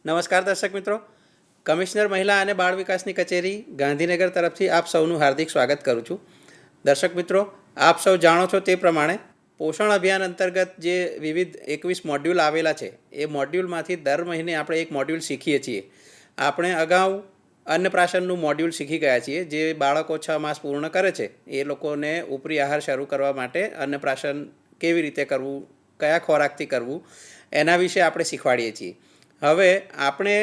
નમસ્કાર દર્શક મિત્રો, કમિશનર મહિલા અને બાળ વિકાસની કચેરી ગાંધીનગર તરફથી આપ સૌનું હાર્દિક સ્વાગત કરું છું. દર્શક મિત્રો, આપ સૌ જાણો છો તે પ્રમાણે પોષણ અભિયાન અંતર્ગત જે વિવિધ 21 મોડ્યુલ આવેલા છે એ મોડ્યુલમાંથી દર મહિને આપણે એક મોડ્યુલ શીખીએ છીએ. આપણે અગાઉ અન્નપ્રાશનનું મોડ્યુલ શીખી ગયા છીએ. જે બાળકો 6 માસ પૂર્ણ કરે છે એ લોકોને ઉપરી આહાર શરૂ કરવા માટે અન્નપ્રાશન કેવી રીતે કરવું, કયા ખોરાકથી કરવું, એના વિશે આપણે શીખવાડીએ છીએ. હવે આપણે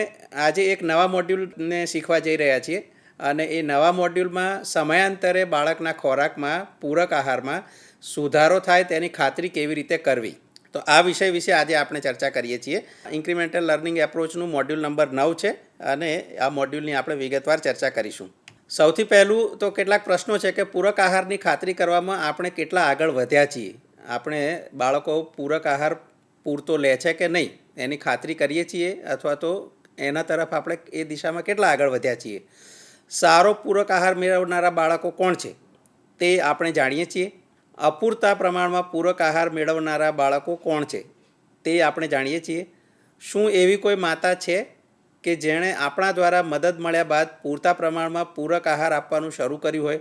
આજે એક નવા મોડ્યુલને શીખવા જઈ રહ્યા છીએ અને એ નવા મોડ્યુલમાં સમયાંતરે બાળકના ખોરાકમાં, પૂરક આહારમાં સુધારો થાય તેની ખાતરી કેવી રીતે કરવી, તો આ વિષય વિશે આજે આપણે ચર્ચા કરીએ છીએ. ઇન્ક્રીમેન્ટલ લર્નિંગ એપ્રોચનું મોડ્યુલ નંબર 9 છે અને આ મોડ્યુલની આપણે વિગતવાર ચર્ચા કરીશું. સૌથી પહેલું તો કેટલાક પ્રશ્નો છે કે પૂરક આહારની ખાતરી કરવામાં આપણે કેટલા આગળ વધ્યા છીએ. આપણે બાળકો પૂરક આહાર પૂરતો લે છે કે નહીં એની ખાતરી કરીએ છીએ અથવા તો એના તરફ આપણે એ દિશામાં કેટલા આગળ વધ્યા છીએ. સારો પૂરક આહાર મેળવનારા બાળકો કોણ છે તે આપણે જાણીએ છીએ. અપૂરતા પ્રમાણમાં પૂરક આહાર મેળવનારા બાળકો કોણ છે તે આપણે જાણીએ છીએ. શું એવી કોઈ માતા છે કે જેણે આપણા દ્વારા મદદ મળ્યા બાદ પૂરતા પ્રમાણમાં પૂરક આહાર આપવાનું શરૂ કર્યું હોય,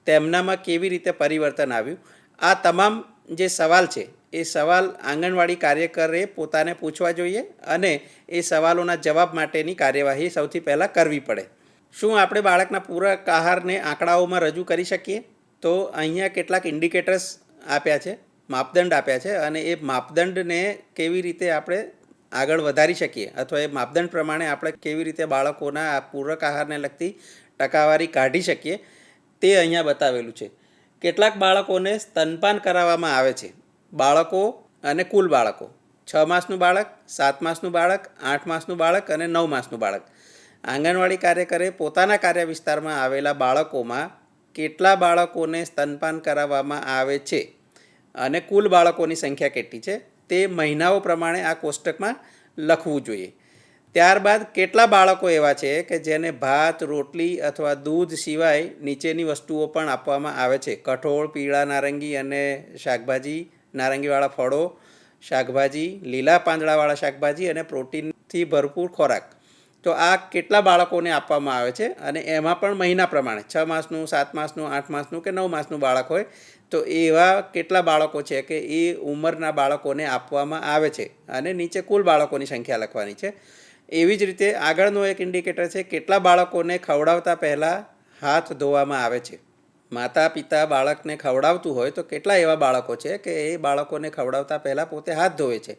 તેમનામાં કેવી રીતે પરિવર્તન આવ્યું? આ તમામ જે સવાલ છે એ સવાલ આંગણવાડી કાર્યકરે પોતાને પૂછવા જોઈએ અને એ સવાલોના જવાબ માટેની કાર્યવાહી સૌથી પહેલાં કરવી પડે. શું આપણે બાળકના પૂરક આહારને આંકડાઓમાં રજૂ કરી શકીએ? તો અહીંયા કેટલાક ઇન્ડિકેટર્સ આપ્યા છે, માપદંડ આપ્યા છે અને એ માપદંડને કેવી રીતે આપણે આગળ વધારી શકીએ અથવા એ માપદંડ પ્રમાણે આપણે કેવી રીતે બાળકોના આ પૂરક આહારને લગતી ટકાવારી કાઢી શકીએ તે અહીંયા બતાવેલું છે. કેટલાક બાળકોને સ્તનપાન કરાવવામાં આવે છે. બાળકો અને કુલ બાળકો 6 માસનું બાળક, 7 માસનું બાળક, 8 માસનું બાળક અને 9 માસનું બાળક. આંગણવાડી કાર્યકરે પોતાના કાર્ય વિસ્તારમાં આવેલા બાળકોમાં કેટલા બાળકોને સ્તનપાન કરાવવામાં આવે છે અને કુલ બાળકોની સંખ્યા કેટલી છે તે મહિનાઓ પ્રમાણે આ કોષ્ટકમાં લખવું જોઈએ. ત્યારબાદ કેટલા બાળકો એવા છે કે જેને ભાત, રોટલી અથવા દૂધ સિવાય નીચેની વસ્તુઓ પણ આપવામાં આવે છે: કઠોળ, પીળા નારંગી અને શાકભાજી, નારંગીવાળા ફળો, શાકભાજી, લીલા પાંદડાવાળા શાકભાજી અને પ્રોટીનથી ભરપૂર ખોરાક. તો આ કેટલા બાળકોને આપવામાં આવે છે અને એમાં પણ મહિના પ્રમાણે 6 માસનું, 7 માસનું, 8 માસનું કે 9 માસનું બાળક હોય તો એવા કેટલા બાળકો છે કે એ ઉંમરના બાળકોને આપવામાં આવે છે અને નીચે કુલ બાળકોની સંખ્યા લખવાની છે. એવી જ રીતે આગળનો એક ઇન્ડિકેટર છે કેટલા બાળકોને ખવડાવતા પહેલાં હાથ ધોવામાં આવે છે. માતા પિતા બાળકને ખવડાવતું હોય તો કેટલા એવા બાળકો છે કે એ બાળકોને ખવડાવતા પહેલાં પોતે હાથ ધોવે છે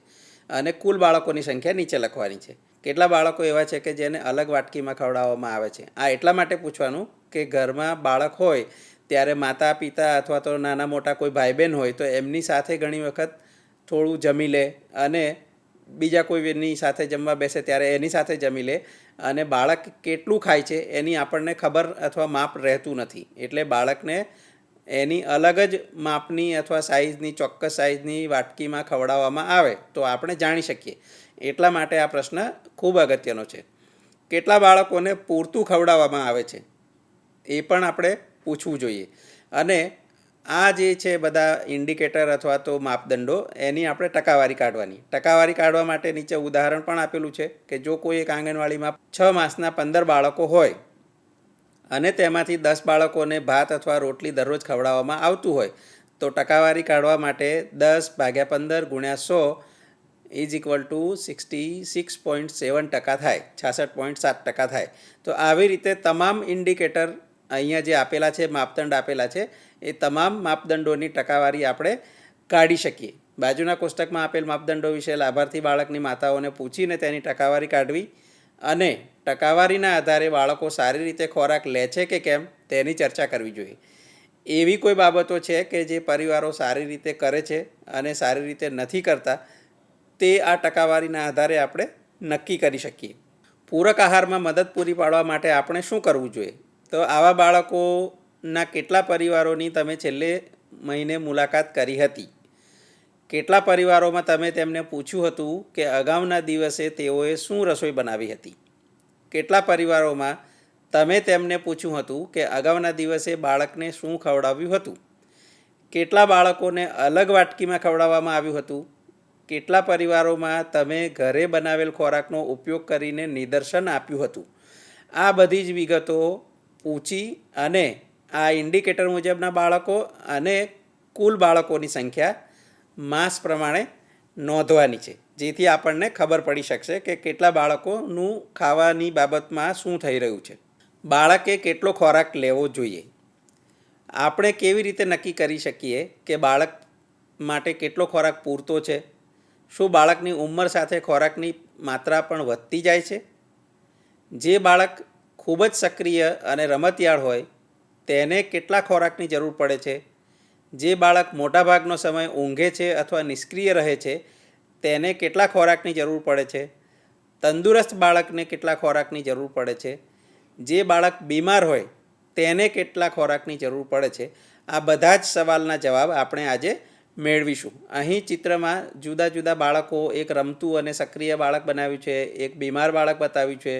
અને કુલ બાળકોની સંખ્યા નીચે લખવાની છે. કેટલા બાળકો એવા છે કે જેને અલગ વાટકીમાં ખવડાવવામાં આવે છે. આ એટલા માટે પૂછવાનું કે ઘરમાં બાળક હોય ત્યારે માતા પિતા અથવા તો નાના મોટા કોઈ ભાઈ બહેન હોય તો એમની સાથે ઘણી વખત થોડું જમી લે અને બીજા કોઈની સાથે જમવા બેસે ત્યારે એની સાથે જમી લે અને બાળક કેટલું ખાય છે એની આપણને ખબર અથવા માપ રહેતું નથી. એટલે બાળકને એની અલગ જ માપની અથવા સાઇઝની, ચોક્કસ સાઇઝની વાટકીમાં ખવડાવવામાં આવે તો આપણે જાણી શકીએ. એટલા માટે આ પ્રશ્ન ખૂબ અગત્યનો છે. કેટલા બાળકોને પૂરતું ખવડાવવામાં આવે છે એ પણ આપણે પૂછવું જોઈએ. અને આ જે છે બધા ઇન્ડિકેટર અથવા તો માપદંડો એની આપણે ટકાવારી કાઢવાની. ટકાવારી કાઢવા માટે નીચે ઉદાહરણ પણ આપેલું છે કે જો કોઈ એક આંગણવાડીમાં 6 માસના 15 બાળકો હોય અને તેમાંથી 10 બાળકોને ભાત અથવા રોટલી દરરોજ ખવડાવવામાં આવતું હોય તો ટકાવારી કાઢવા માટે 10/15 × 100 ઇઝ ઇક્વલ ટુ 66.7% થાય, 66.7% થાય. તો આવી રીતે તમામ ઇન્ડિકેટર અહીંયા જે આપેલા છે, માપદંડ આપેલા છે, એ તમામ માપદંડોની ટકાવારી આપણે કાઢી શકીએ. બાજુના કોષ્ટકમાં આપેલ માપદંડો વિશે લાભાર્થી બાળકની માતાઓને પૂછીને તેની ટકાવારી કાઢવી અને ટકાવારીના આધારે બાળકો સારી રીતે ખોરાક લે છે કે કેમ તેની ચર્ચા કરવી જોઈએ. એવી કોઈ બાબતો છે કે જે પરિવારો સારી રીતે કરે છે અને સારી રીતે નથી કરતા તે આ ટકાવારીના આધારે આપણે નક્કી કરી શકીએ. પૂરક આહારમાં મદદ પૂરી પાડવા માટે આપણે શું કરવું જોઈએ? તો આવા બાળકોના કેટલા પરિવારોની તમે છેલ્લે મહિને મુલાકાત કરી હતી? કેટલા પરિવારોમાં તમે તેમને પૂછ્યું હતું કે અગાઉના દિવસે તેઓએ શું રસોઈ બનાવી હતી? કેટલા પરિવારોમાં તમે તેમને પૂછ્યું હતું કે અગાઉના દિવસે બાળકને શું ખવડાવ્યું હતું? કેટલા બાળકોને અલગ વાટકીમાં ખવડાવવામાં આવ્યું હતું? કેટલા પરિવારોમાં તમે ઘરે બનાવેલ ખોરાકનો ઉપયોગ કરીને નિદર્શન આપ્યું હતું. આ બધી જ વિગતો પૂછી અને આ ઇન્ડિકેટર મુજબના બાળકો અને કુલ બાળકોની સંખ્યા માસ પ્રમાણે નોંધવાની છે, જેથી આપણને ખબર પડી શકશે કે કેટલા બાળકોનું ખાવાની બાબતમાં શું થઈ રહ્યું છે. બાળકે કેટલો ખોરાક લેવો જોઈએ? આપણે કેવી રીતે નક્કી કરી શકીએ કે બાળક માટે કેટલો ખોરાક પૂરતો છે? શું બાળકની ઉંમર સાથે ખોરાકની માત્રા પણ વધતી જાય છે? જે બાળક ખૂબ જ સક્રિય અને રમતિયાળ હોય તેને કેટલા ખોરાકની જરૂર પડે છે? જે બાળક મોટાભાગનો સમય ઊંઘે છે અથવા નિષ્ક્રિય રહે છે તેને કેટલા ખોરાકની જરૂર પડે છે? તંદુરસ્ત બાળકને કેટલા ખોરાકની જરૂર પડે છે? જે બાળક બીમાર હોય તેને કેટલા ખોરાકની જરૂર પડે છે? આ બધા જ સવાલના જવાબ આપણે આજે મેળવીશું. અહીં ચિત્રમાં જુદા જુદા બાળકો, એક રમતું અને સક્રિય બાળક બનાવ્યું છે, એક બીમાર બાળક બતાવ્યું છે,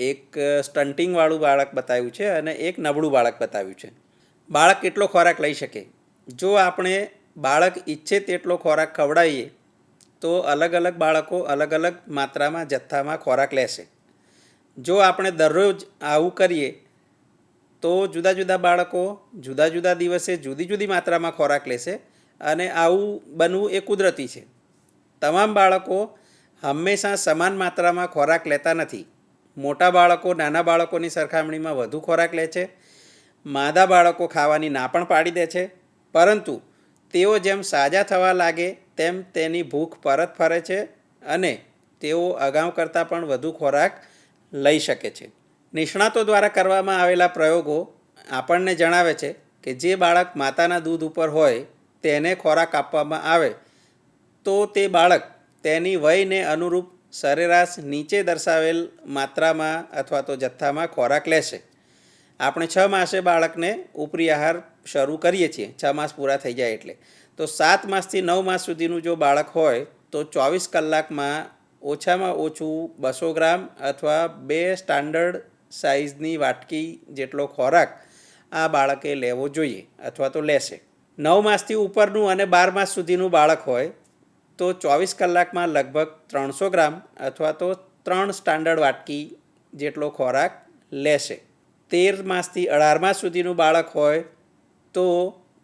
એક સ્ટન્ટિંગવાળું બાળક બતાવ્યું છે અને એક નબળું બાળક બતાવ્યું છે. બાળક કેટલો ખોરાક લઈ શકે? જો આપણે બાળક ઈચ્છે તેટલો ખોરાક ખવડાવીએ તો અલગ અલગ બાળકો અલગ અલગ માત્રામાં જથ્થામાં ખોરાક લેશે. જો આપણે દરરોજ આવું કરીએ તો જુદા જુદા બાળકો જુદા જુદા દિવસે જુદી જુદી માત્રામાં ખોરાક લેશે અને આવું બનવું એ કુદરતી છે. તમામ બાળકો હંમેશા સમાન માત્રામાં ખોરાક લેતા નથી. મોટા બાળકો નાના બાળકોની સરખામણીમાં વધુ ખોરાક લે છે. માદા બાળકો ખાવાની ના પણ પાડી દે છે, પરંતુ તેઓ જેમ સાજા થવા લાગે તેમ તેની ભૂખ પરત ફરે છે અને તેઓ અગાઉ કરતાં પણ વધુ ખોરાક લઈ શકે છે. નિષ્ણાતો દ્વારા કરવામાં આવેલા પ્રયોગો આપણને જણાવે છે કે જે બાળક માતાના દૂધ ઉપર હોય તેને ખોરાક આપવામાં આવે તો તે બાળક તેની વયને અનુરૂપ સરેરાશ નીચે દર્શાવેલ માત્રામાં અથવા તો જથ્થામાં ખોરાક લેશે. આપણે 6 માસે બાળકને ઉપરી આહાર શરૂ કરીએ છીએ, 6 માસ પૂરા થઈ જાય એટલે. તો 7 માસથી 9 માસ સુધીનું જો બાળક હોય તો 24 કલાકમાં ઓછામાં ઓછું 200 ગ્રામ અથવા 2 સ્ટાન્ડર્ડ સાઇઝની વાટકી જેટલો ખોરાક આ બાળકે લેવો જોઈએ અથવા તો લેશે. 9 માસથી ઉપરનું અને 12 માસ સુધીનું બાળક હોય તો 24 કલાકમાં લગભગ 300 ગ્રામ અથવા તો 3 સ્ટાન્ડર્ડ વાટકી જેટલો ખોરાક લેશે. 13 માસથી 18 માસ સુધીનું બાળક હોય તો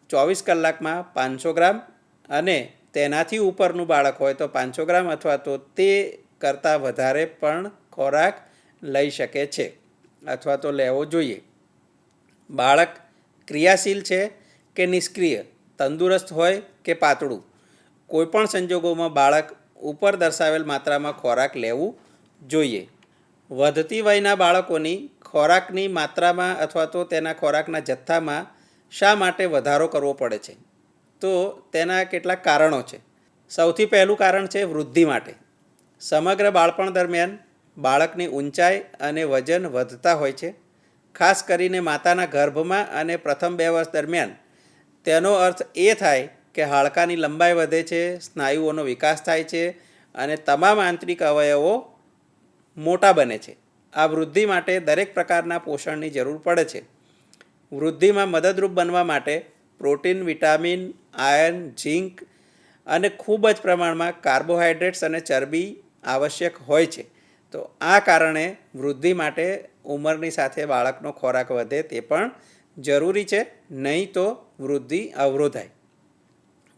24 કલાકમાં 500 ગ્રામ અને તેનાથી ઉપરનું બાળક હોય તો 500 ગ્રામ અથવા તો તે કરતાં વધારે પણ ખોરાક લઈ શકે છે અથવા તો લેવો જોઈએ. બાળક ક્રિયાશીલ છે કે નિષ્ક્રિય, તંદુરસ્ત હોય કે પાતળું, કોઈપણ સંજોગોમાં બાળક ઉપર દર્શાવેલ માત્રામાં ખોરાક લેવું જોઈએ. વધતી વયના બાળકોની ખોરાકની માત્રામાં અથવા તો તેના ખોરાકના જથ્થામાં શા માટે વધારો કરવો પડે છે? તો તેના કેટલાક કારણો છે. સૌથી પહેલું કારણ છે વૃદ્ધિ માટે. સમગ્ર બાળપણ દરમિયાન બાળકની ઊંચાઈ અને વજન વધતા હોય છે, ખાસ કરીને માતાના ગર્ભમાં અને પ્રથમ 2 વર્ષ દરમિયાન. તેનો અર્થ એ થાય કે હાડકાની લંબાઈ વધે છે, સ્નાયુઓનો વિકાસ થાય છે અને તમામ આંતરિક અવયવો મોટા બને છે. આ વૃદ્ધિ માટે દરેક પ્રકારના પોષણની જરૂર પડે છે. વૃદ્ધિમાં મદદરૂપ બનવા માટે પ્રોટીન, વિટામિન, આયર્ન, ઝીંક અને ખૂબ જ પ્રમાણમાં કાર્બોહાઈડ્રેટ્સ અને ચરબી આવશ્યક હોય છે. તો આ કારણે વૃદ્ધિ માટે ઉંમરની સાથે બાળકનો ખોરાક વધે તે પણ જરૂરી છે, નહીં તો વૃદ્ધિ અવરોધાય.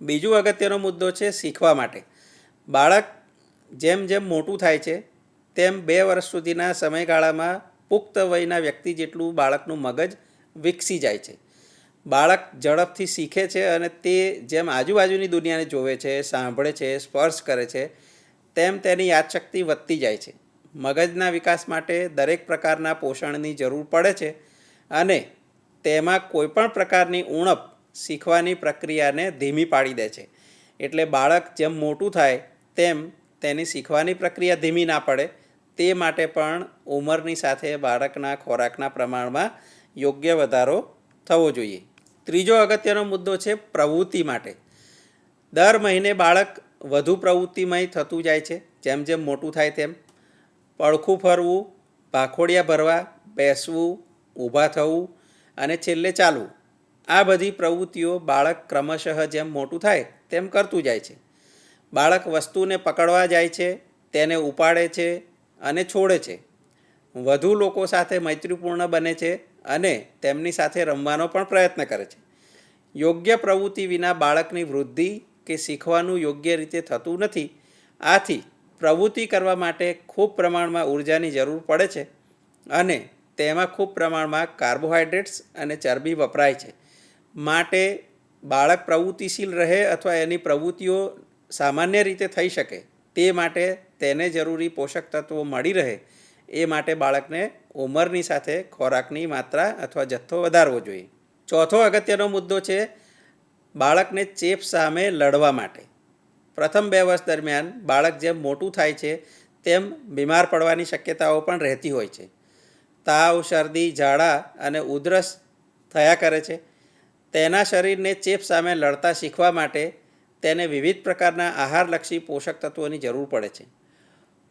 બીજું અગત્યનો મુદ્દો છે શીખવા માટે. બાળક જેમ જેમ મોટું થાય છે તેમ 2 વર્ષ સુધીના સમયગાળામાં પુખ્ત વયના વ્યક્તિ જેટલું બાળકનું મગજ વિકસી જાય છે. બાળક ઝડપથી શીખે છે અને તે જેમ આજુબાજુની દુનિયાને જોવે છે, સાંભળે છે, સ્પર્શ કરે છે તેમ તેની યાદશક્તિ વધતી જાય છે. મગજના વિકાસ માટે દરેક પ્રકારના પોષણની જરૂર પડે છે અને તેમાં કોઈપણ પ્રકારની ઉણપ શીખવાની પ્રક્રિયાને ધીમી પાડી દે છે. એટલે બાળક જેમ મોટું થાય તેમ તેની શીખવાની પ્રક્રિયા ધીમી ના પડે તે માટે પણ ઉંમરની સાથે બાળકના ખોરાકના પ્રમાણમાં યોગ્ય વધારો થવો જોઈએ. ત્રીજો અગત્યનો મુદ્દો છે પ્રવૃત્તિ માટે. દર મહિને બાળક વધુ પ્રવૃત્તિમય થતું જાય છે જેમ જેમ મોટું થાય તેમ. પડખું ફરવું, ભાખોડિયા ભરવા, બેસવું, ઊભા થવું અને છેલ્લે ચાલવું, આ બધી પ્રવૃત્તિઓ બાળક ક્રમશઃ જેમ મોટું થાય તેમ કરતું જાય છે. બાળક વસ્તુને પકડવા જાય છે, તેને ઉપાડે છે અને છોડે છે. વધુ લોકો સાથે મૈત્રીપૂર્ણ બને છે અને તેમની સાથે રમવાનો પણ પ્રયત્ન કરે છે. યોગ્ય પ્રવૃત્તિ વિના બાળકની વૃદ્ધિ કે શીખવાનું યોગ્ય રીતે થતું નથી. આથી પ્રવૃત્તિ કરવા માટે ખૂબ પ્રમાણમાં ઉર્જાની જરૂર પડે છે અને તેમાં ખૂબ પ્રમાણમાં કાર્બોહાઈડ્રેટ્સ અને ચરબી વપરાય છે. માટે બાળક પ્રવૃત્તિશીલ રહે અથવા એની પ્રવૃત્તિઓ સામાન્ય રીતે થઈ શકે તે માટે તેને જરૂરી પોષક તત્વો મળી રહે એ માટે બાળકને ઉંમરની સાથે ખોરાકની માત્રા અથવા જથ્થો વધારવો જોઈએ. ચોથો અગત્યનો મુદ્દો છે બાળકને ચેપ સામે લડવા માટે. પ્રથમ 2 વર્ષ દરમિયાન બાળક જેમ મોટું થાય છે તેમ બીમાર પડવાની શક્યતાઓ પણ રહેતી હોય છે. તાવ, શરદી, ઝાડા અને ઉધરસ થયા કરે છે. તેના શરીરને ચેપ સામે લડતા શીખવા માટે તેને વિવિધ પ્રકારના આહારલક્ષી પોષક તત્વોની જરૂર પડે છે.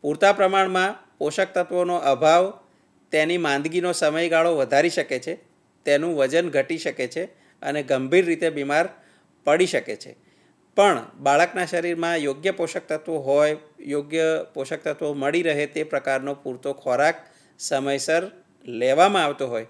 પૂરતા પ્રમાણમાં પોષક તત્વોનો અભાવ તેની માંદગીનો સમયગાળો વધારી શકે છે, તેનું વજન ઘટી શકે છે અને ગંભીર રીતે બીમાર પડી શકે છે. પણ બાળકના શરીરમાં યોગ્ય પોષક તત્વો હોય, યોગ્ય પોષક તત્વો મળી રહે તે પ્રકારનો પૂરતો ખોરાક સમયસર લેવામાં આવતો હોય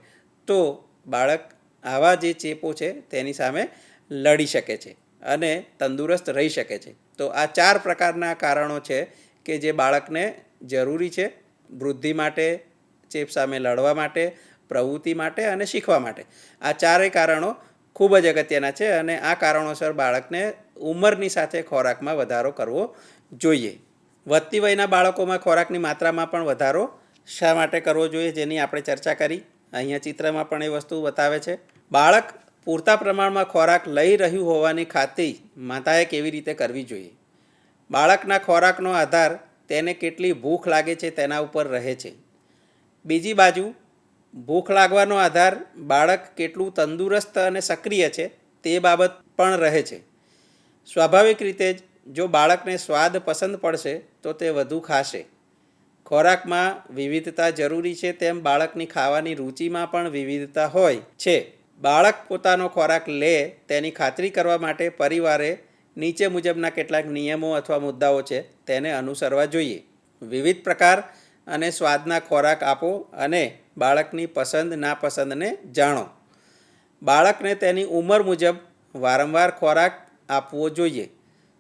તો બાળક આવા જે ચેપો છે તેની સામે લડી શકે છે અને તંદુરસ્ત રહી શકે છે. તો આ 4 પ્રકારના કારણો છે કે જે બાળકને જરૂરી છે વૃદ્ધિ માટે, ચેપ સામે લડવા માટે, પ્રવૃત્તિ માટે અને શીખવા માટે. આ 4 કારણો ખૂબ જ અગત્યના છે અને આ કારણોસર બાળકને ઉંમરની સાથે ખોરાકમાં વધારો કરવો જોઈએ. વધતી વયના બાળકોમાં ખોરાકની માત્રામાં પણ વધારો શા માટે કરવો જોઈએ જેની આપણે ચર્ચા કરી. અહીંયા ચિત્રમાં પણ એ વસ્તુ બતાવે છે. બાળક પૂરતા પ્રમાણમાં ખોરાક લઈ રહ્યું હોવાની ખાતરી માતાએ કેવી રીતે કરવી જોઈએ. બાળકના ખોરાકનો આધાર તેને કેટલી ભૂખ લાગે છે તેના ઉપર રહે છે. બીજી બાજુ ભૂખ લાગવાનો આધાર બાળક કેટલું તંદુરસ્ત અને સક્રિય છે તે બાબત પણ રહે છે. સ્વાભાવિક રીતે જ જો બાળકને સ્વાદ પસંદ પડશે તો તે વધુ ખાશે. ખોરાકમાં વિવિધતા જરૂરી છે તેમ બાળકની ખાવાની રુચિમાં પણ વિવિધતા હોય છે. બાળક પોતાનો ખોરાક લે તેની ખાતરી કરવા માટે પરિવારે નીચે મુજબના કેટલાક નિયમો અથવા મુદ્દાઓ છે તેને અનુસરવા જોઈએ. વિવિધ પ્રકાર અને સ્વાદના ખોરાક આપો અને બાળકની પસંદ નાપસંદને જાણો. બાળકને તેની ઉંમર મુજબ વારંવાર ખોરાક આપવો જોઈએ.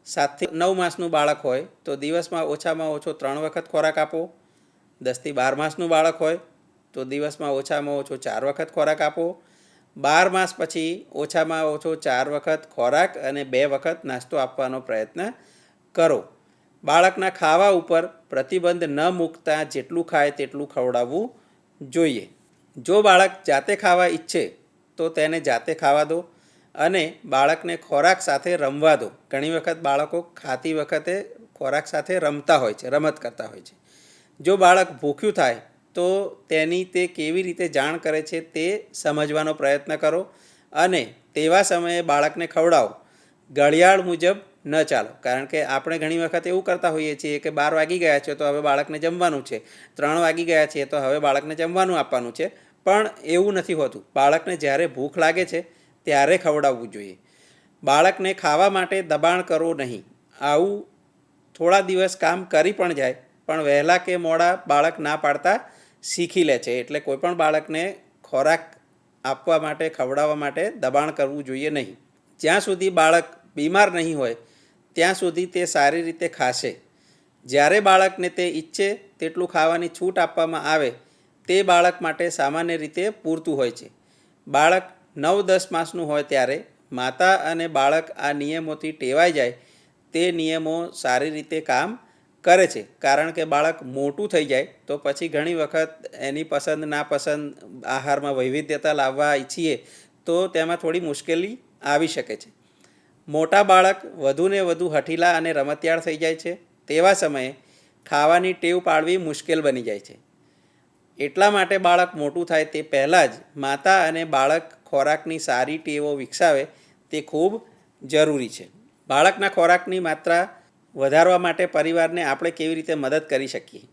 7 થી 9 માસનું બાળક હોય તો દિવસમાં ઓછામાં ઓછો 3 વખત ખોરાક આપો. 10 થી 12 માસનું બાળક હોય તો દિવસમાં ઓછામાં ઓછો 4 વખત ખોરાક આપો. 12 માસ પછી ઓછામાં ઓછો 4 વખત ખોરાક અને 2 વખત નાસ્તો આપવાનો પ્રયત્ન કરો. બાળકના ખાવા ઉપર પ્રતિબંધ ન મૂકતા જેટલું ખાય તેટલું ખવડાવવું જોઈએ. જો બાળક જાતે ખાવા ઈચ્છે તો તેને જાતે ખાવા દો અને બાળકને ખોરાક સાથે રમવા દો. ઘણી વખત બાળકો ખાતી વખતે ખોરાક સાથે રમતા હોય છે, રમત કરતા હોય છે. જો બાળક ભૂખ્યું થાય તો તેની તે કેવી રીતે જાણ કરે છે તે સમજવાનો પ્રયત્ન કરો અને તેવા સમયે બાળકને ખવડાવો. ઘડિયાળ મુજબ ન ચાલો, કારણ કે આપણે ઘણી વખત એવું કરતા હોઈએ છીએ કે 12 વાગી ગયા છે તો હવે બાળકને જમવાનું છે, 3 વાગી ગયા છે તો હવે બાળકને જમવાનું આપવાનું છે. પણ એવું નથી હોતું. બાળકને જ્યારે ભૂખ લાગે છે ત્યારે ખવડાવવું જોઈએ. બાળકને ખાવા માટે દબાણ કરવો નહીં. આવું થોડા દિવસ કામ કરી પણ જાય પણ વહેલા કે મોડા બાળક ના પાડતા શીખી લે છે. એટલે કોઈ પણ બાળકને ખોરાક આપવા માટે, ખવડાવવા માટે દબાણ કરવું જોઈએ નહીં. જ્યાં સુધી બાળક બીમાર નહીં હોય ત્યાં સુધી તે સારી રીતે ખાશે. જ્યારે બાળકને તે ઈચ્છે તેટલું ખાવાની છૂટ આપવામાં આવે તે બાળક માટે સામાન્ય રીતે પૂરતું હોય છે. બાળક 9-10 માસનું હોય ત્યારે માતા અને બાળક આ નિયમોથી ટેવાઈ જાય તે નિયમો સારી રીતે કામ કરે છે. કારણ કે બાળક મોટું થઈ જાય તો પછી ઘણી વખત એની પસંદ નાપસંદ આહારમાં વૈવિધ્યતા લાવવા ઈચ્છીએ તો તેમાં થોડી મુશ્કેલી આવી શકે છે. મોટા બાળક વધુને વધુ હઠીલા અને રમતિયાળ થઈ જાય છે. તેવા સમયે ખાવાની ટેવ પાડવી મુશ્કેલ બની જાય છે. એટલા માટે બાળક મોટું થાય તે પહેલાં જ માતા અને બાળક ખોરાકની સારી ટેવો વિકસાવે તે ખૂબ જરૂરી છે. બાળકના ખોરાકની માત્રા વધારવા માટે પરિવારને આપણે કેવી રીતે મદદ કરી શકીએ.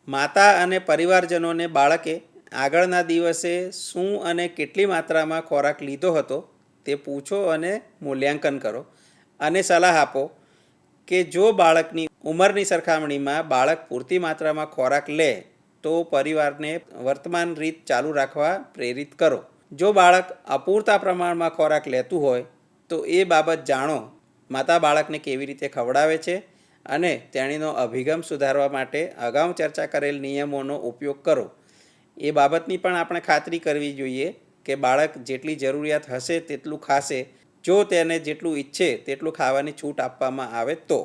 માતા અને પરિવારજનોને બાળકે આગળના દિવસે શું અને કેટલી માત્રામાં ખોરાક લીધો હતો તે પૂછો અને મૂલ્યાંકન કરો અને સલાહ આપો કે જો બાળકની ઉંમરની સરખામણીમાં બાળક પૂરતી માત્રામાં ખોરાક લે તો પરિવારને વર્તમાન રીત ચાલુ રાખવા પ્રેરિત કરો. જો બાળક અપૂરતા પ્રમાણમાં ખોરાક લેતું હોય તો એ બાબત જાણો. માતા બાળકને કેવી રીતે ખવડાવે છે અને તેણીનો અભિગમ સુધારવા માટે અગાઉ ચર્ચા કરેલ નિયમોનો ઉપયોગ કરો. એ બાબતની પણ આપણે ખાતરી કરવી જોઈએ કે બાળક જેટલી જરૂરિયાત હશે તેટલું ખાશે. જો તેને જેટલું ઈચ્છે તેટલું ખાવાની છૂટ આપવામાં આવે તો.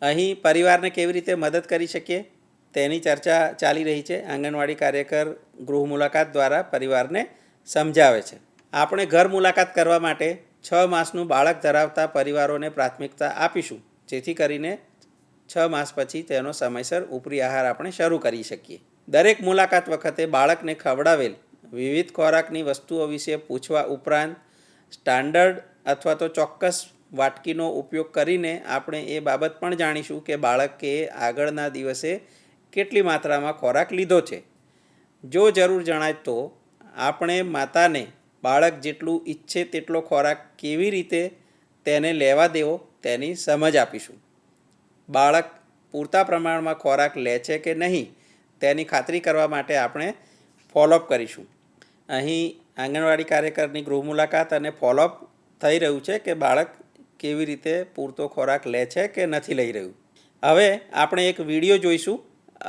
અહીં પરિવારને કેવી રીતે મદદ કરી શકીએ તેની ચર્ચા ચાલી રહી છે. આંગણવાડી કાર્યકર ગૃહ મુલાકાત દ્વારા પરિવારને સમજાવે છે. આપણે ઘર મુલાકાત કરવા માટે 6 માસનું બાળક ધરાવતા પરિવારોને પ્રાથમિકતા આપીશું, જેથી કરીને 6 માસ પછી તેનો સમયસર ઉપરી આહાર આપણે શરૂ કરી શકીએ. દરેક મુલાકાત વખતે બાળકને ખવડાવેલ વિવિધ ખોરાકની વસ્તુઓ વિશે પૂછવા ઉપરાંત સ્ટાન્ડર્ડ અથવા તો ચોક્કસ વાટકીનો ઉપયોગ કરીને આપણે એ બાબત પણ જાણીશું કે બાળકે આગળના દિવસે કેટલી માત્રામાં ખોરાક લીધો છે. જો જરૂર જણાય તો આપણે માતાને બાળક જેટલું ઈચ્છે તેટલો ખોરાક કેવી રીતે તેને લેવા દેવો તેની સમજ આપીશું. બાળક પૂરતા પ્રમાણમાં ખોરાક લે છે કે નહીં તેની ખાતરી કરવા માટે આપણે ફોલોઅપ કરીશું. અહીં આંગણવાડી કાર્યકરની ગૃહ મુલાકાત અને ફોલોઅપ થઈ રહ્યું છે કે બાળક કેવી રીતે પૂરતો ખોરાક લે છે કે નથી લઈ રહ્યું. હવે આપણે એક વિડીયો જોઈશું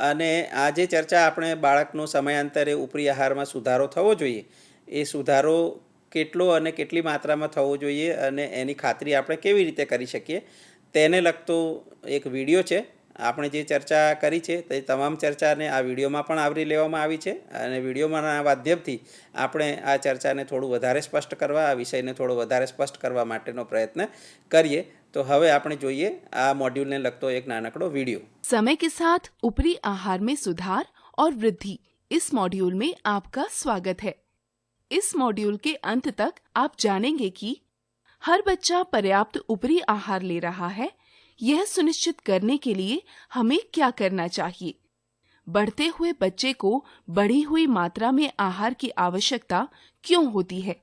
અને આ જે ચર્ચા આપણે બાળકનો સમયાંતરે ઉપરી આહારમાં સુધારો થવો જોઈએ એ સુધારો કેટલો અને કેટલી માત્રામાં થવો જોઈએ અને એની ખાતરી આપણે કેવી રીતે કરી શકીએ તેને લગતો એક વિડીયો છે. આપણે જે ચર્ચા કરી છે તે તમામ ચર્ચાને આ વિડીયોમાં પણ આવરી લેવામાં આવી છે અને વિડીયોમાંના માધ્યમથી આપણે આ ચર્ચાને થોડું વધારે સ્પષ્ટ કરવા, આ વિષયને થોડો વધારે સ્પષ્ટ કરવા માટેનો પ્રયત્ન કરીએ. तो हवे आपने જોઈએ આ મોડ્यूल ने लगतो एक नानकड़ो वीडियो. समय के साथ ऊपरी आहार में सुधार और वृद्धि इस मॉड्यूल में आपका स्वागत है. इस मॉड्यूल के अंत तक आप जानेंगे कि हर बच्चा पर्याप्त ऊपरी आहार ले रहा है, यह सुनिश्चित करने के लिए हमें क्या करना चाहिए. बढ़ते हुए बच्चे को बढ़ी हुई मात्रा में आहार की आवश्यकता क्यों होती है.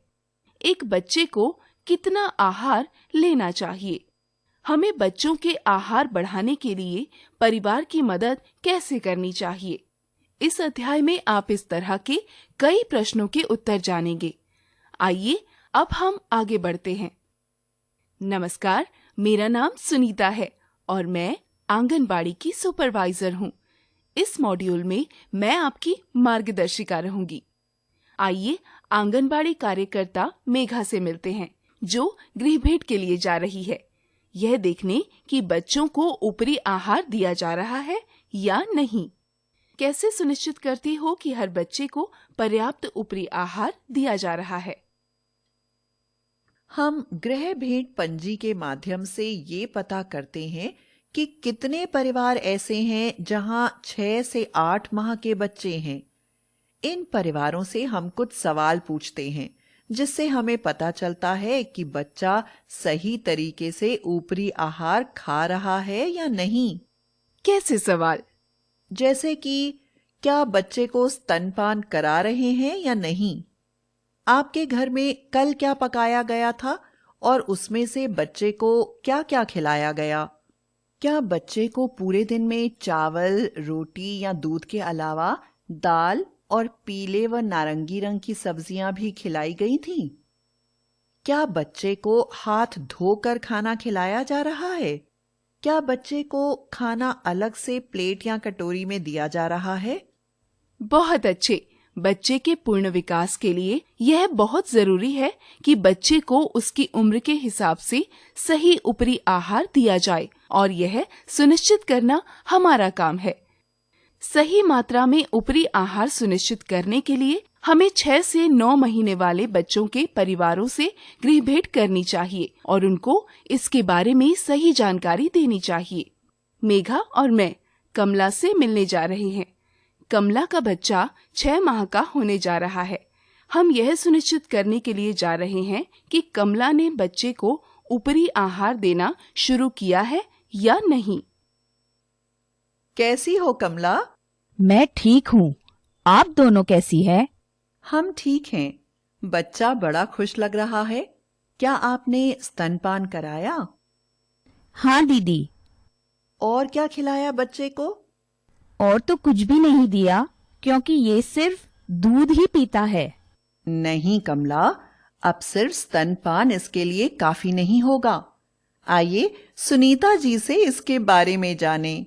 एक बच्चे को कितना आहार लेना चाहिए. हमें बच्चों के आहार बढ़ाने के लिए परिवार की मदद कैसे करनी चाहिए. इस अध्याय में आप इस तरह के कई प्रश्नों के उत्तर जानेंगे. आइए अब हम आगे बढ़ते हैं. नमस्कार, मेरा नाम सुनीता है और मैं आंगनबाड़ी की सुपरवाइजर हूँ. इस मॉड्यूल में मैं आपकी मार्गदर्शिका रहूंगी. आइए आंगनबाड़ी कार्यकर्ता मेघा से मिलते हैं, जो गृह भेंट के लिए जा रही है, यह देखने कि बच्चों को ऊपरी आहार दिया जा रहा है या नहीं. कैसे सुनिश्चित करती हो कि हर बच्चे को पर्याप्त ऊपरी आहार दिया जा रहा है. हम गृह भेंट पंजी के माध्यम से ये पता करते हैं कि कितने परिवार ऐसे हैं जहां 6 से 8 माह के बच्चे हैं. इन परिवारों से हम कुछ सवाल पूछते हैं, जिससे हमें पता चलता है कि बच्चा सही तरीके से ऊपरी आहार खा रहा है या नहीं. कैसे सवाल. जैसे कि क्या बच्चे को स्तनपान करा रहे हैं या नहीं. आपके घर में कल क्या पकाया गया था और उसमें से बच्चे को क्या क्या खिलाया गया. क्या बच्चे को पूरे दिन में चावल, रोटी या दूध के अलावा दाल और पीले व नारंगी रंग की सब्जियां भी खिलाई गई थीं? क्या बच्चे को हाथ धोकर खाना खिलाया जा रहा है. क्या बच्चे को खाना अलग से प्लेट या कटोरी में दिया जा रहा है. बहुत अच्छे. बच्चे के पूर्ण विकास के लिए यह बहुत जरूरी है कि बच्चे को उसकी उम्र के हिसाब से सही ऊपरी आहार दिया जाए और यह सुनिश्चित करना हमारा काम है. सही मात्रा में ऊपरी आहार सुनिश्चित करने के लिए हमें 6 से 9 महीने वाले बच्चों के परिवारों से गृह भेंट करनी चाहिए और उनको इसके बारे में सही जानकारी देनी चाहिए. मेघा और मैं कमला से मिलने जा रहे हैं. कमला का बच्चा 6 माह का होने जा रहा है. हम यह सुनिश्चित करने के लिए जा रहे हैं कि कमला ने बच्चे को ऊपरी आहार देना शुरू किया है या नहीं. कैसी हो कमला. मैं ठीक हूँ. आप दोनों कैसी है. हम ठीक हैं. बच्चा बड़ा खुश लग रहा है. क्या आपने स्तनपान कराया. हाँ दीदी, और क्या खिलाया बच्चे को? और तो कुछ भी नहीं दिया, क्योंकि ये सिर्फ दूध ही पीता है। नहीं कमला, अब सिर्फ स्तनपान इसके लिए काफी नहीं होगा। आइए सुनीता जी से इसके बारे में जानें।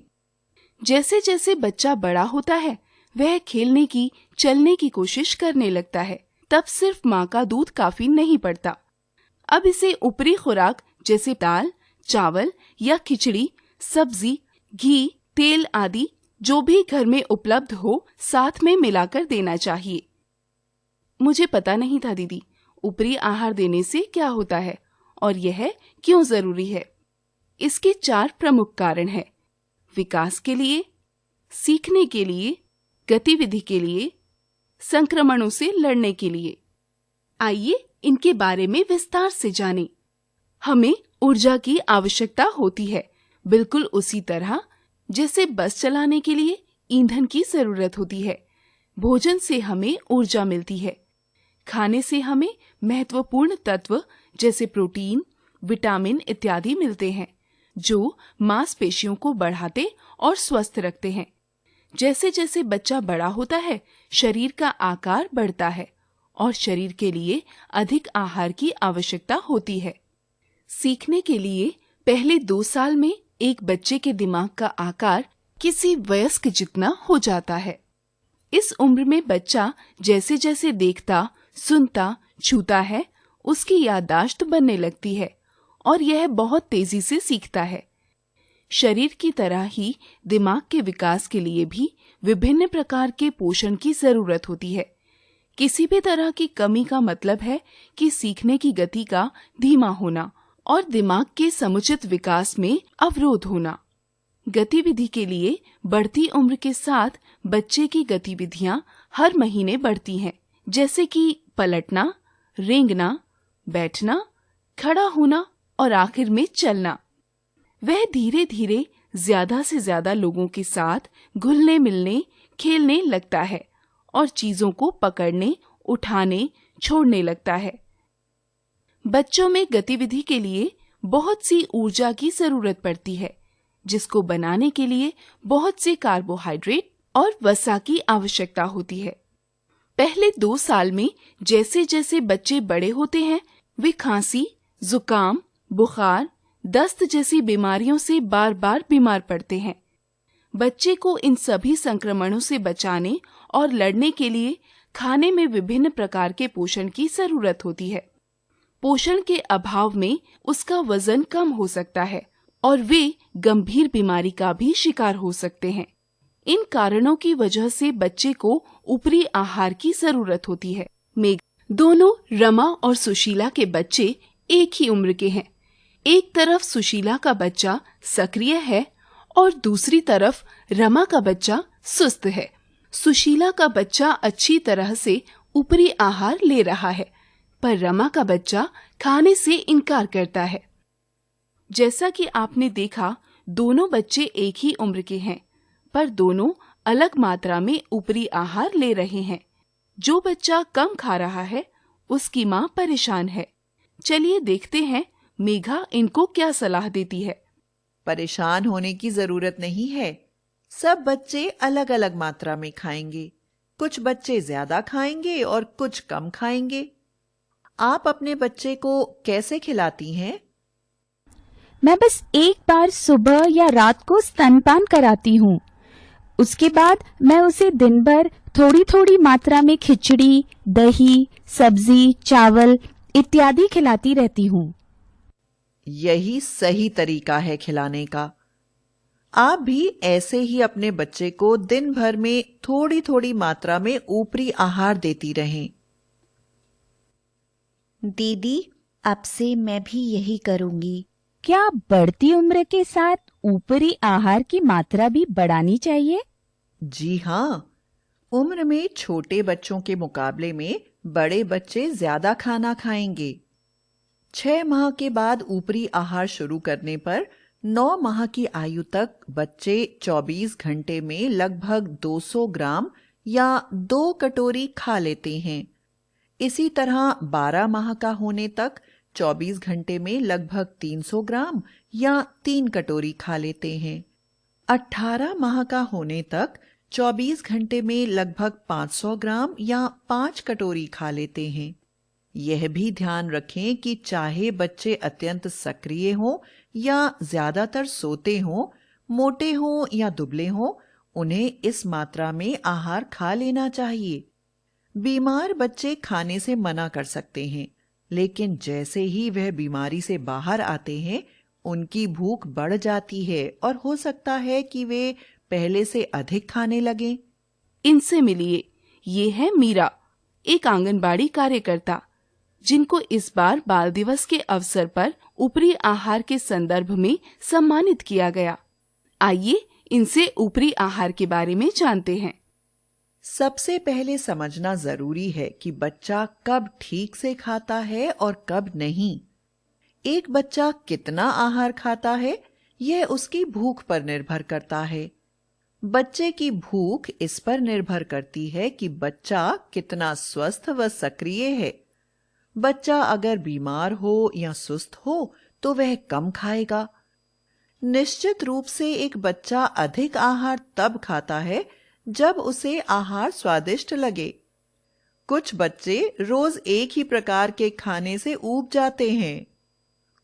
जैसे जैसे बच्चा बड़ा होता है, वह खेलने की, चलने की कोशिश करने लगता है। तब सिर्फ माँ का दूध काफी नहीं पड़ता। अब इसे ऊपरी खुराक जैसे दाल, चावल या खिचड़ी, सब्जी, घी, तेल आदि जो भी घर में उपलब्ध हो, साथ में मिलाकर देना चाहिए। मुझे पता नहीं था दीदी, ऊपरी आहार देने से क्या होता है और यह क्यों जरूरी है। इसके 4 प्रमुख कारण हैं: विकास के लिए, सीखने के लिए, गतिविधि के लिए, संक्रमणों से लड़ने के लिए। आइए इनके बारे में विस्तार से जानें। हमें ऊर्जा की आवश्यकता होती है, बिल्कुल उसी तरह जैसे बस चलाने के लिए ईंधन की जरूरत होती है। भोजन से हमें ऊर्जा मिलती है। खाने से हमें महत्वपूर्ण तत्व जैसे प्रोटीन, विटामिन इत्यादि मिलते हैं, जो मांसपेशियों को बढ़ाते और स्वस्थ रखते हैं। जैसे जैसे बच्चा बड़ा होता है, शरीर का आकार बढ़ता है और शरीर के लिए अधिक आहार की आवश्यकता होती है। सीखने के लिए पहले 2 साल में एक बच्चे के दिमाग का आकार किसी वयस्क जितना हो जाता है। इस उम्र में बच्चा जैसे जैसे देखता, सुनता, छूता है, उसकी याददाश्त बनने लगती है और यह बहुत तेजी से सीखता है। शरीर की तरह ही दिमाग के विकास के लिए भी विभिन्न प्रकार के पोषण की जरूरत होती है। किसी भी तरह की कमी का मतलब है कि सीखने की गति का धीमा होना और दिमाग के समुचित विकास में अवरोध होना। गतिविधि के लिए बढ़ती उम्र के साथ बच्चे की गतिविधियां हर महीने बढ़ती हैं, जैसे कि पलटना, रेंगना, बैठना, खड़ा होना और आखिर में चलना। वह धीरे धीरे ज्यादा से ज्यादा लोगों के साथ घुलने मिलने, खेलने लगता है और चीजों को पकड़ने, उठाने, छोड़ने लगता है। बच्चों में गतिविधि के लिए बहुत सी ऊर्जा की जरूरत पड़ती है, जिसको बनाने के लिए बहुत से कार्बोहाइड्रेट और वसा की आवश्यकता होती है। पहले 2 साल में जैसे जैसे बच्चे बड़े होते हैं, वे खांसी, जुकाम, बुखार, दस्त जैसी बीमारियों से बार बार बीमार पड़ते हैं। बच्चे को इन सभी संक्रमणों से बचाने और लड़ने के लिए खाने में विभिन्न प्रकार के पोषण की जरूरत होती है। पोषण के अभाव में उसका वजन कम हो सकता है और वे गंभीर बीमारी का भी शिकार हो सकते हैं। इन कारणों की वजह से बच्चे को ऊपरी आहार की जरूरत होती है। दोनों रमा और सुशीला के बच्चे एक ही उम्र के हैं। एक तरफ सुशीला का बच्चा सक्रिय है और दूसरी तरफ रमा का बच्चा सुस्त है। सुशीला का बच्चा अच्छी तरह से ऊपरी आहार ले रहा है, पर रमा का बच्चा खाने से इनकार करता है। जैसा कि आपने देखा, दोनों बच्चे एक ही उम्र के हैं, पर दोनों अलग मात्रा में ऊपरी आहार ले रहे हैं। जो बच्चा कम खा रहा है, उसकी माँ परेशान है। चलिए देखते हैं मेघा इनको क्या सलाह देती है। परेशान होने की जरूरत नहीं है। सब बच्चे अलग अलग मात्रा में खाएंगे। कुछ बच्चे ज्यादा खाएंगे और कुछ कम खाएंगे। आप अपने बच्चे को कैसे खिलाती हैं? मैं बस एक बार सुबह या रात को स्तनपान कराती हूँ। उसके बाद मैं उसे दिन भर थोड़ी थोड़ी मात्रा में खिचड़ी, दही, सब्जी, चावल इत्यादि खिलाती रहती हूँ। यही सही तरीका है खिलाने का। आप भी ऐसे ही अपने बच्चे को दिन भर में थोड़ी थोड़ी मात्रा में ऊपरी आहार देती रहें। दीदी, अब से मैं भी यही करूंगी। क्या बढ़ती उम्र के साथ ऊपरी आहार की मात्रा भी बढ़ानी चाहिए? जी हाँ, उम्र में छोटे बच्चों के मुकाबले में बड़े बच्चे ज्यादा खाना खाएंगे। 6 माह के बाद ऊपरी आहार शुरू करने पर 9 माह की आयु तक बच्चे 24 घंटे में लगभग 200 ग्राम या 2 कटोरी खा लेते हैं। इसी तरह 12 माह का होने तक 24 घंटे में लगभग 300 ग्राम या 3 कटोरी खा लेते हैं। 18 माह का होने तक 24 घंटे में लगभग 500 ग्राम या 5 कटोरी खा लेते हैं। यह भी ध्यान रखें कि चाहे बच्चे अत्यंत सक्रिय हों या ज्यादातर सोते हों, मोटे हों या दुबले हों, उन्हें इस मात्रा में आहार खा लेना चाहिए। बीमार बच्चे खाने से मना कर सकते हैं, लेकिन जैसे ही वह बीमारी से बाहर आते हैं, उनकी भूख बढ़ जाती है और हो सकता है कि वे पहले से अधिक खाने लगें। इनसे मिलिए, ये है मीरा, एक आंगनबाड़ी कार्यकर्ता, जिनको इस बार बाल दिवस के अवसर पर ऊपरी आहार के संदर्भ में सम्मानित किया गया। आइए इनसे ऊपरी आहार के बारे में जानते हैं। सबसे पहले समझना जरूरी है कि बच्चा कब ठीक से खाता है और कब नहीं। एक बच्चा कितना आहार खाता है, यह उसकी भूख पर निर्भर करता है। बच्चे की भूख इस पर निर्भर करती है कि बच्चा कितना स्वस्थ व सक्रिय है। बच्चा अगर बीमार हो या सुस्त हो तो वह कम खाएगा। निश्चित रूप से एक बच्चा अधिक आहार तब खाता है जब उसे आहार स्वादिष्ट लगे। कुछ बच्चे रोज एक ही प्रकार के खाने से ऊब जाते हैं।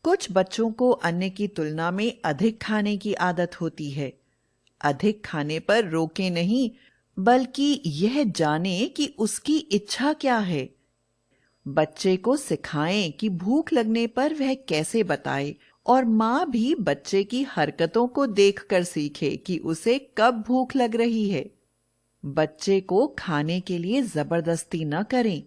कुछ बच्चों को अन्य की तुलना में अधिक खाने की आदत होती है। अधिक खाने पर रोके नहीं, बल्कि यह जाने कि उसकी इच्छा क्या है। बच्चे को सिखाएं कि भूख लगने पर वह कैसे बताए, और माँ भी बच्चे की हरकतों को देखकर सीखे कि उसे कब भूख लग रही है। बच्चे को खाने के लिए जबरदस्ती न करें।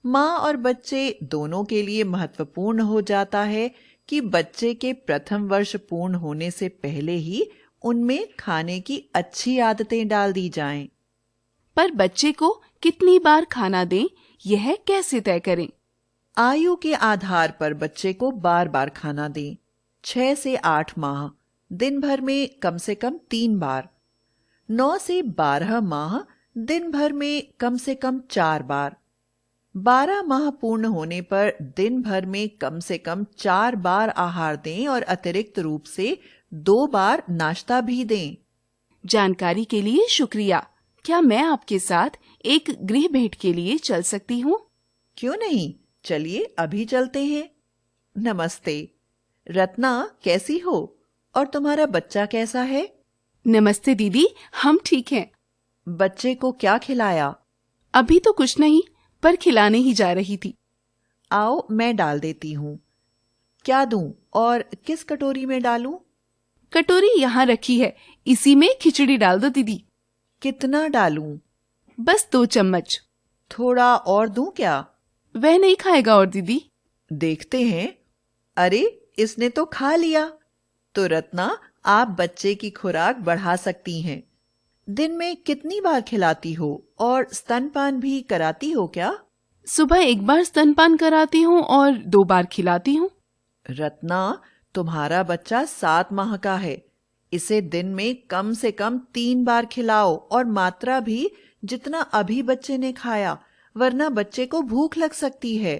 माँ और बच्चे दोनों के लिए महत्वपूर्ण हो जाता है कि बच्चे के प्रथम वर्ष पूर्ण होने से पहले ही उनमें खाने की अच्छी आदतें डाल दी जाएं। पर बच्चे को कितनी बार खाना दें, यह कैसे तय करें? आयु के आधार पर बच्चे को बार बार खाना दें। 6 से 8 माह दिन भर में कम से कम 3 बार। 9 से 12 माह दिन भर में कम से कम 4 बार। 12 माह पूर्ण होने पर दिन भर में कम से कम 4 बार आहार दें और अतिरिक्त रूप से 2 बार नाश्ता भी दें। जानकारी के लिए शुक्रिया। क्या मैं आपके साथ एक गृह भेंट के लिए चल सकती हूँ? क्यों नहीं, चलिए अभी चलते हैं। नमस्ते रत्ना, कैसी हो? और तुम्हारा बच्चा कैसा है? नमस्ते दीदी, हम ठीक हैं। बच्चे को क्या खिलाया? अभी तो कुछ नहीं, पर खिलाने ही जा रही थी। आओ मैं डाल देती हूँ। क्या दूं और किस कटोरी में डालूं? कटोरी यहाँ रखी है, इसी में खिचड़ी डाल दो दीदी। कितना डालूं? बस 2 चम्मच। थोड़ा और दूं क्या? वह नहीं खाएगा और दीदी। देखते हैं। अरे, इसने तो खा लिया। तो रत्ना, आप बच्चे की खुराक बढ़ा सकती हैं। दिन में कितनी बार खिलाती हो और स्तनपान भी कराती हो क्या? सुबह 1 बार स्तनपान कराती हूँ और 2 बार खिलाती हूँ। रत्ना, तुम्हारा बच्चा 7 माह का है। इसे दिन में कम से कम 3 बार खिलाओ और मात्रा भी जितना अभी बच्चे ने खाया, वरना बच्चे को भूख लग सकती है।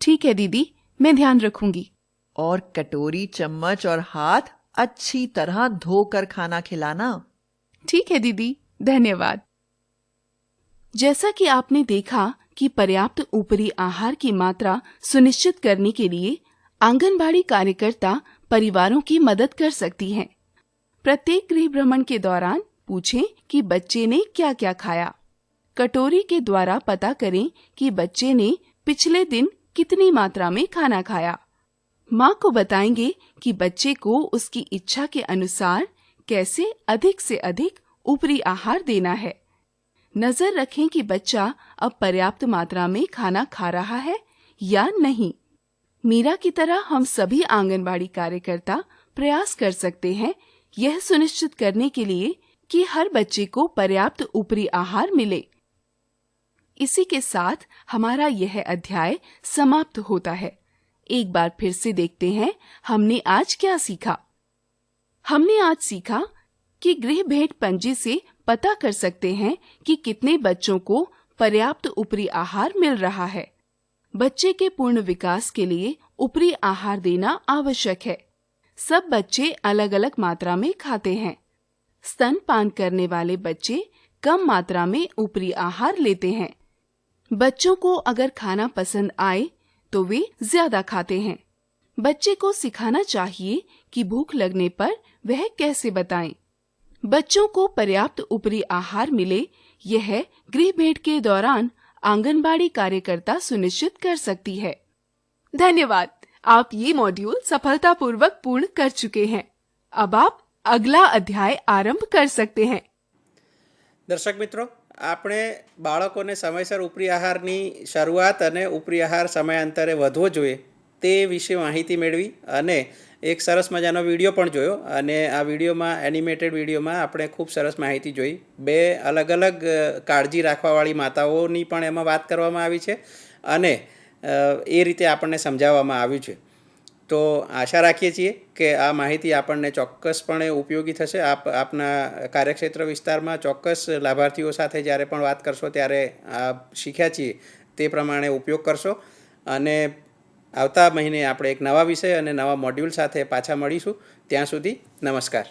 ठीक है दीदी, मैं ध्यान रखूंगी। और कटोरी, चम्मच और हाथ अच्छी तरह धोकर खाना खिलाना। ठीक है दीदी, धन्यवाद। जैसा कि आपने देखा कि पर्याप्त ऊपरी आहार की मात्रा सुनिश्चित करने के लिए आंगनबाड़ी कार्यकर्ता परिवारों की मदद कर सकती हैं। प्रत्येक गृह भ्रमण के दौरान पूछें कि बच्चे ने क्या क्या खाया। कटोरी के द्वारा पता करें कि बच्चे ने पिछले दिन कितनी मात्रा में खाना खाया। माँ को बताएंगे कि बच्चे को उसकी इच्छा के अनुसार कैसे अधिक से अधिक ऊपरी आहार देना है। नजर रखें कि बच्चा अब पर्याप्त मात्रा में खाना खा रहा है या नहीं। मीरा की तरह हम सभी आंगनबाड़ी कार्यकर्ता प्रयास कर सकते हैं यह सुनिश्चित करने के लिए कि हर बच्चे को पर्याप्त ऊपरी आहार मिले। इसी के साथ हमारा यह अध्याय समाप्त होता है। एक बार फिर से देखते हैं हमने आज क्या सीखा। हमने आज सीखा कि गृह भेंट पंजी से पता कर सकते हैं कि कितने बच्चों को पर्याप्त ऊपरी आहार मिल रहा है। बच्चे के पूर्ण विकास के लिए ऊपरी आहार देना आवश्यक है। सब बच्चे अलग अलग मात्रा में खाते हैं। स्तनपान करने वाले बच्चे कम मात्रा में ऊपरी आहार लेते हैं। बच्चों को अगर खाना पसंद आए तो वे ज्यादा खाते हैं। बच्चे को सिखाना चाहिए कि भूख लगने पर वह कैसे बताएं। बच्चों को पर्याप्त ऊपरी आहार मिले, यह गृह भेंट के दौरान आंगनबाड़ी कार्यकर्ता सुनिश्चित कर सकती है। धन्यवाद, आप ये मॉड्यूल सफलतापूर्वक पूर्ण कर चुके हैं। अब आप अगला अध्याय आरंभ कर सकते हैं। દર્શક મિત્રો, આપણે બાળકોને સમયસર ઉપરી આહારની શરૂઆત અને ઉપરી આહાર સમયાંતરે વધવો જોઈએ તે વિશે માહિતી મેળવી અને એક સરસ મજાનો વિડીયો પણ જોયો અને આ વિડીયોમાં એનિમેટેડ વિડીયોમાં આપણે ખૂબ સરસ માહિતી જોઈ. બે અલગ અલગ કાળજી રાખવાવાળી માતાઓની પણ એમાં વાત કરવામાં આવી છે અને એ રીતે આપણને સમજાવવામાં આવ્યું છે. તો આશા રાખીએ છીએ કે આ માહિતી આપણને ચોક્કસપણે ઉપયોગી થશે. આપના કાર્યક્ષેત્ર વિસ્તારમાં ચોક્કસ લાભાર્થીઓ સાથે જ્યારે પણ વાત કરશો ત્યારે આ શીખ્યા છીએ તે પ્રમાણે ઉપયોગ કરશો. અને આવતા મહિને આપણે એક નવા વિષય અને નવા મોડ્યુલ સાથે પાછા મળીશું. ત્યાં સુધી નમસ્કાર.